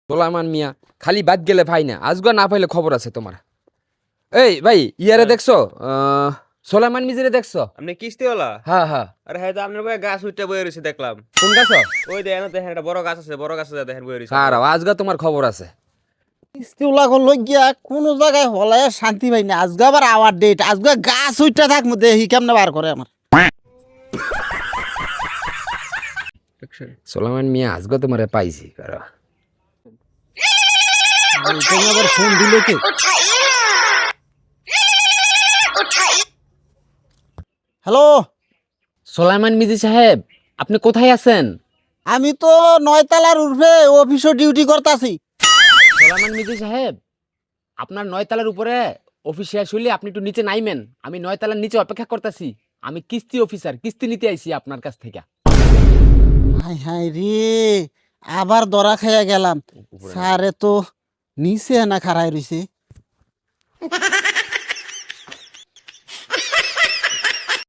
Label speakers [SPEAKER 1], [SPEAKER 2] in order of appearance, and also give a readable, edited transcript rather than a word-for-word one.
[SPEAKER 1] সোলাইমান মিয়া খালি বাদ গেলে ভাই না, আজগা না পাইলে খবর আছে তোমার। এই ভাই ইয়ারে দেখছো? সোলাইমান মিজিরে দেখছো?
[SPEAKER 2] আপনি কিস্তিওয়ালা?
[SPEAKER 1] হ্যাঁ হ্যাঁ।
[SPEAKER 2] আরে হ্যাঁ, তো আপনার বয়ে গাছ উঠতে বয়ে রয়েছে দেখলাম।
[SPEAKER 1] কোন গাছ?
[SPEAKER 2] ওই দেখেন, দেখেন একটা বড় গাছ আছে, বড় গাছে দেখেন বয়ে রয়েছে।
[SPEAKER 1] আর আজগা তোমার খবর আছে।
[SPEAKER 3] কিস্তিওয়ালা করলো গিয়া কোনো জায়গায় হলায় শান্তি পাই না। আজকে আবার আওয়ার ডেট, আজকে গাছ উইটা থাক মধ্যে হি কেমনে বার করে আমার।
[SPEAKER 1] সোলাইমান মিয়া আজগা তোমারে পাইছি।
[SPEAKER 3] আবার ফোন দিল কে? হ্যালো,
[SPEAKER 1] সোলাইমান মিজি সাহেব, আপনি কোথায় আছেন?
[SPEAKER 3] আমি তো 9 তলার উর্ফে অফিসে ডিউটি করতেছি।
[SPEAKER 1] সোলাইমান মিজি সাহেব, আপনার 9 তলার উপরে অফিস শেষ হইলে আপনি একটু নিচে নাইমেন। আমি 9 তলার নিচে অপেক্ষা করতেছি। আমি কিস্তি অফিসার, কিস্তি নিতে আইছি আপনার কাছ থেকে।
[SPEAKER 3] হাই হাই রে, আবার ধরা খাইয়া গেলাম। স্যারে তো নিচে না খাড়াই রইছে।